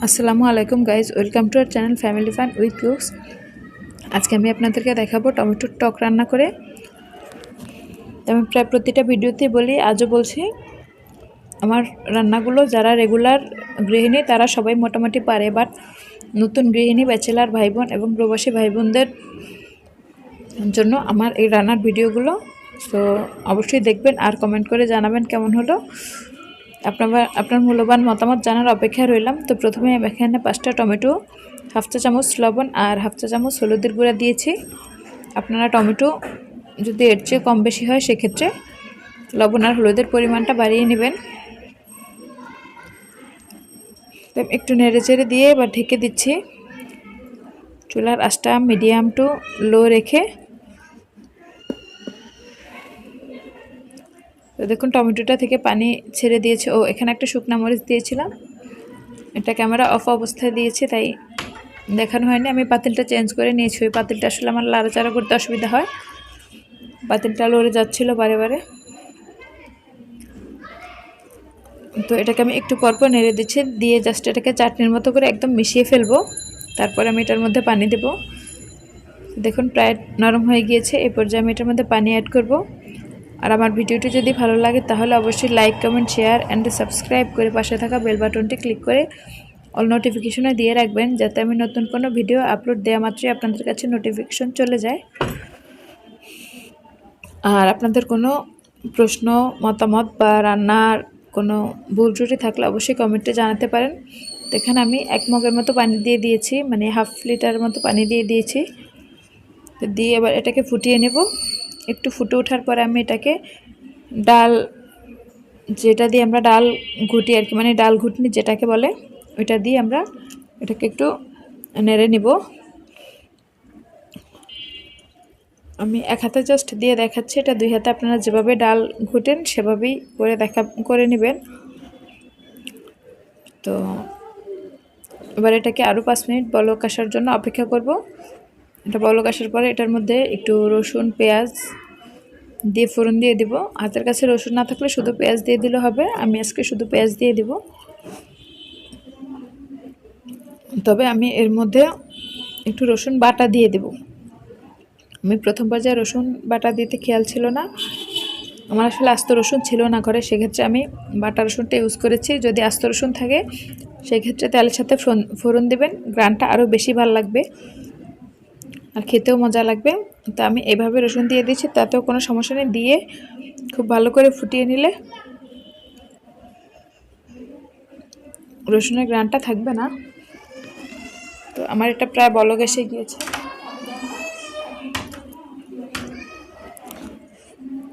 আসসালামু আলাইকুম guys, welcome to our channel family fun with cooks. আজকে আমি আপনাদেরকে দেখাবো টমেটোর টক রান্না করে। আমি প্রায় প্রতিটা ভিডিওতেই বলি, আজও বলছি, আমার রান্নাগুলো যারা রেগুলার গৃহিণী তারা সবাই মোটামুটি পারে, বাট নতুন গৃহিণী, ব্যাচেলার ভাই বোন এবং প্রবাসী ভাই বোনদের জন্য আমার এই রান্নার ভিডিওগুলো। তো অবশ্যই দেখবেন আর কমেন্ট করে জানাবেন কেমন হলো। আপনার মূল্যবান মতামত জানার অপেক্ষায় রইলাম। তো প্রথমে আমি এখানে 5টা টমেটো, হাফ চা চামচ লবণ আর হাফ চা চামচ হলুদের গুঁড়া দিয়েছি। আপনারা টমেটো যদি এর চেয়ে কম বেশি হয় সেক্ষেত্রে লবণ আর হলুদের পরিমাণটা বাড়িয়ে নেবেন। তো একটু নেড়ে চেড়ে দিয়ে এবার ঢেকে দিচ্ছি। চুলার আঁচটা মিডিয়াম টু লো রেখে। তো দেখুন টমেটোটা থেকে পানি ছেড়ে দিয়েছে। এখানে একটা শুকনা মরিচ দিয়েছিলাম, এটা ক্যামেরা অফ অবস্থায় দিয়েছি তাই দেখানো হয়নি। আমি পাতিলটা চেঞ্জ করে নিয়েছি। ওই পাতিলটা আসলে আমার লাড়াচাড়া করতে অসুবিধা হয়, পাতিলটা লড়ে যাচ্ছিলো বারে বারে। তো এটাকে আমি একটু পরপর নেড়ে দিচ্ছি, দিয়ে জাস্ট এটাকে চাটনির মতো করে একদম মিশিয়ে ফেলবো। তারপরে আমি এটার মধ্যে পানি দেব। দেখুন প্রায় নরম হয়ে গিয়েছে। এই পর্যায়ে আমি এটার মধ্যে পানি অ্যাড করব। আর আমার ভিডিওটি যদি ভালো লাগে তাহলে অবশ্যই like, comment, share and subscribe করে পাশে থাকা বেল বাটনটি ক্লিক করে অল নোটিফিকেশনে দিয়ে রাখবেন, যাতে আমি নতুন কোনো ভিডিও আপলোড দেওয়া মাত্রই আপনাদের কাছে নোটিফিকেশন চলে যায়। আর আপনাদের কোনো প্রশ্ন, মতামত বা রান্নার কোনো ভুল ত্রুটি থাকলে অবশ্যই কমেন্টে জানাতে পারেন। তো এখানে আমি 1 মগের মতো পানি দিয়ে দিয়েছি, মানে হাফ লিটারের মতো পানি দিয়ে দিয়েছি। তো দিয়ে এবার এটাকে ফুটিয়ে নেব। একটু ফুটে ওঠার পরে আমি এটাকে ডাল, যেটা দিয়ে আমরা ডাল ঘুটি আর কি, মানে ডাল ঘুটনি যেটাকে বলে, ওইটা দিয়ে আমরা এটাকে একটু নেড়ে নিব। আমি এক হাতে জাস্ট দিয়ে দেখাচ্ছি, এটা 2 হাতে আপনারা যেভাবে ডাল ঘুটেন সেভাবেই করে নেবেন। তো এবার এটাকে আরও 5 মিনিট বলক আসার জন্য অপেক্ষা করব। এটা বলক আসার পরে এটার মধ্যে একটু রসুন, পেঁয়াজ দিয়ে ফোড়ন দিয়ে দিব। হাতের কাছে রসুন না থাকলে শুধু পেঁয়াজ দিয়ে দিলে হবে, আমি আজকে শুধু পেঁয়াজ দিয়ে দিব। তবে আমি এর মধ্যে একটু রসুন বাটা দিয়ে দেব। আমি প্রথম পর্যায়ে রসুন বাটা দিতে খেয়াল ছিল না, আমার আসলে আস্ত রসুন ছিল না ঘরে, সেক্ষেত্রে আমি বাটা রসুনটা ইউজ করেছি। যদি আস্ত রসুন থাকে সেক্ষেত্রে তেলের সাথে ফোড়ন দেবেন, গ্রানটা আরও বেশি ভালো লাগবে আর খেতেও মজা লাগবে। তো আমি এভাবে রসুন দিয়ে দিচ্ছি, তাতেও কোনো সমস্যা নেই। দিয়ে খুব ভালো করে ফুটিয়ে নিলে রসুনের গ্রানটা থাকবে না। তো আমার এটা প্রায় বলক এসে গিয়েছে।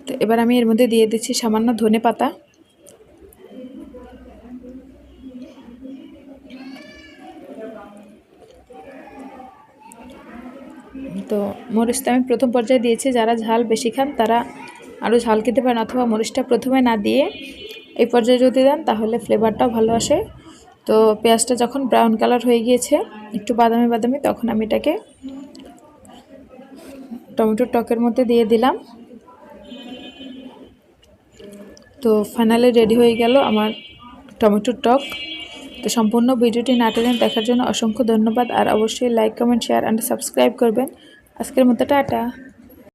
তো এবার আমি এর মধ্যে দিয়ে দিচ্ছি সামান্য ধনে পাতা। তো মরিচটা আমি প্রথম পর্যায়ে দিয়েছি। যারা ঝাল বেশি খান তারা আরও ঝাল খেতে পারেন, অথবা মরিচটা প্রথমে না দিয়ে এই পর্যায়ে যদি দেন তাহলে ফ্লেভারটাও ভালো আসে। তো পেঁয়াজটা যখন ব্রাউন কালার হয়ে গিয়েছে, একটু বাদামি বাদামি, তখন আমি এটাকে টমেটোর টকের মধ্যে দিয়ে দিলাম। তো ফাইনালি রেডি হয়ে গেল আমার টমেটোর টক। তো সম্পূর্ণ ভিডিওটি না টেনে দেখার জন্য অসংখ্য ধন্যবাদ। আর অবশ্যই like, comment, share and subscribe করবেন। আজকের মতো টাটা।